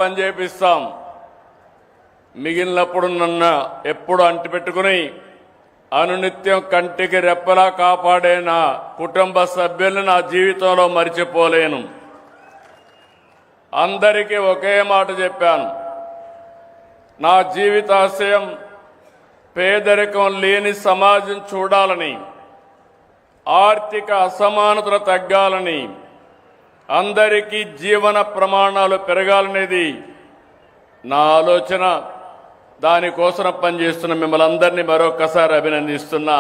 పని చేపిస్తాం. మిగిలినప్పుడు నన్ను ఎప్పుడు అంటిపెట్టుకుని అనునిత్యం కంటికి రెప్పలా కాపాడే నా కుటుంబ సభ్యులను నా జీవితంలో మరిచిపోలేను. అందరికీ ఒకే మాట చెప్పాను. నా జీవితాశయం పేదరికం లేని సమాజం చూడాలని, ఆర్థిక అసమానతలు తగ్గాలని, అందరికీ జీవన ప్రమాణాలు పెరగాలనేది నా ఆలోచన. దానికోసం పనిచేస్తున్న మిమ్మల్ని అందరినీ మరొకసారి అభినందిస్తున్నా.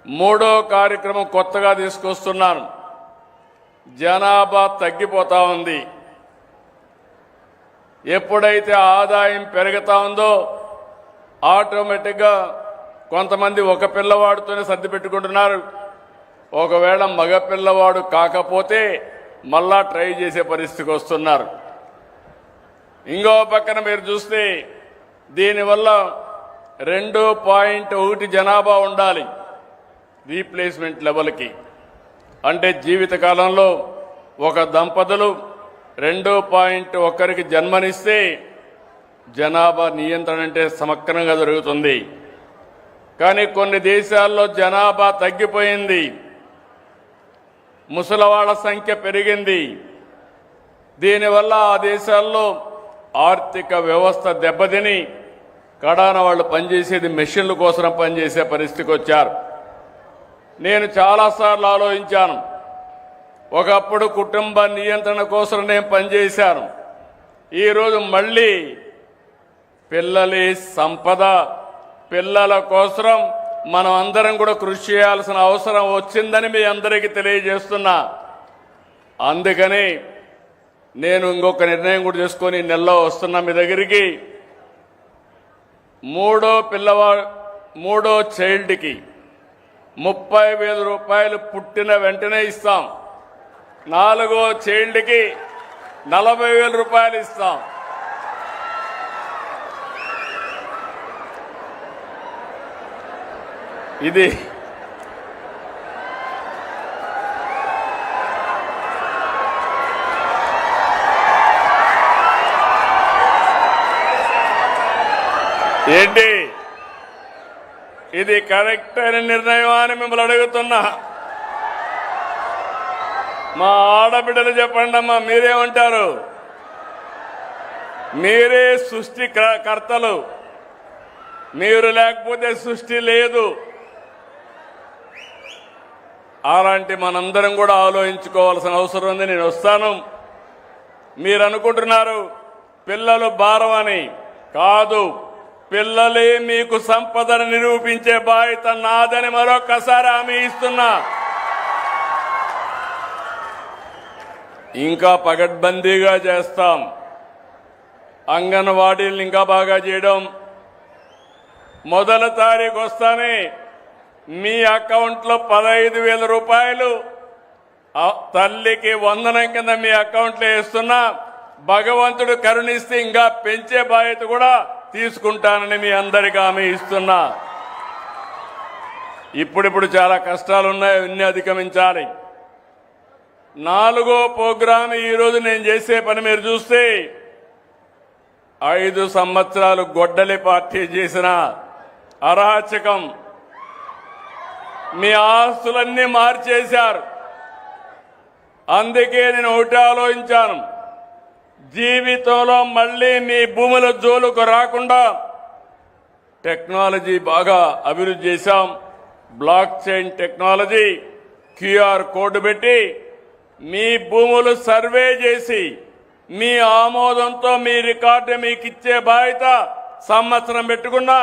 మూడో కార్యక్రమం కొత్తగా తీసుకొస్తున్నాను. జనాభా తగ్గిపోతా ఉంది. ఎప్పుడైతే ఆదాయం పెరుగుతా ఉందో ఆటోమేటిక్గా కొంతమంది ఒక పిల్లవాడితోనే సర్ది పెట్టుకుంటున్నారు. ఒకవేళ మగ పిల్లవాడు కాకపోతే మళ్ళా ట్రై చేసే పరిస్థితికి వస్తున్నారు. ఇంకో పక్కన మీరు చూస్తే దీనివల్ల 2.1 జనాభా ఉండాలి రీప్లేస్మెంట్ లెవెల్కి. అంటే జీవితకాలంలో ఒక దంపతులు 2.1కి జన్మనిస్తే జనాభా నియంత్రణ అంటే సమగ్రంగా జరుగుతుంది. కానీ కొన్ని దేశాల్లో జనాభా తగ్గిపోయింది, ముసలివాళ్ల సంఖ్య పెరిగింది. దీనివల్ల ఆ దేశాల్లో ఆర్థిక వ్యవస్థ దెబ్బతిని కడాన వాళ్ళు పనిచేసేది మెషిన్ల కోసం పనిచేసే పరిస్థితికి వచ్చారు. నేను చాలాసార్లు ఆలోచించాను. ఒకప్పుడు కుటుంబ నియంత్రణ కోసం నేను పనిచేశాను. ఈరోజు మళ్ళీ పిల్లలే సంపద, పిల్లల కోసం మనం అందరం కూడా కృషి చేయాల్సిన అవసరం వచ్చిందని మీ అందరికీ తెలియజేస్తున్నా. అందుకని నేను ఇంకొక నిర్ణయం కూడా చేసుకొని నెలలో వస్తున్నా మీ దగ్గరికి. మూడో చైల్డ్కి 30,000 రూపాయలు పుట్టిన వెంటనే ఇస్తాం. 4వ చైల్డ్కి 40,000 రూపాయలు ఇస్తాం. ఇది ఏంటి? ఇది కరెక్ట్ అయిన నిర్ణయం అని మిమ్మల్ని అడుగుతున్నా. మా ఆడబిడ్డలు చెప్పండి అమ్మా, మీరేమంటారు? మీరే సృష్టి కర్తలు, మీరు లేకపోతే సృష్టి లేదు. అలాంటి మనందరం కూడా ఆలోచించుకోవాల్సిన అవసరం ఉంది. నేను వస్తాను. మీరు అనుకుంటున్నారు పిల్లలు భారం అని. కాదు, పిల్లలే మీకు సంపదను నిరూపించే బాధ్యత నాదని మరొకసారి హామీ ఇస్తున్నా. ఇంకా పగడ్బందీగా చేస్తాం. అంగన్వాడీలను ఇంకా బాగా చేయడం. మొదటి తారీఖు వస్తానే మీ అకౌంట్లో 15,000 రూపాయలు తల్లికి వందనం కింద మీ అకౌంట్లో వేస్తున్నా. భగవంతుడు కరుణిస్తే ఇంకా పెంచే బాధ్యత కూడా తీసుకుంటానని మీ అందరికీ హామీ ఇస్తున్నా. ఇప్పుడిప్పుడు చాలా కష్టాలు ఉన్నాయి, అన్ని అధిగమించాలి. 4వ ప్రోగ్రాం ఈరోజు నేను చేసే పని మీరు చూస్తే 5 సంవత్సరాలు గొడ్డలి పార్టీ చేసిన అరాచకం, మీ ఆస్తులన్నీ మార్చేశారు. అందుకే నేను ఒకటి ఆలోచించాను. జీవితంలో మళ్ళీ మీ భూముల జోలుకు రాకుండా టెక్నాలజీ బాగా అభివృద్ధి చేశాం. Block chain technology, QR code పెట్టి మీ భూములు సర్వే చేసి మీ ఆమోదంతో మీ రికార్డు మీకు ఇచ్చే బాధ్యత సంవత్సరం పెట్టుకున్నా.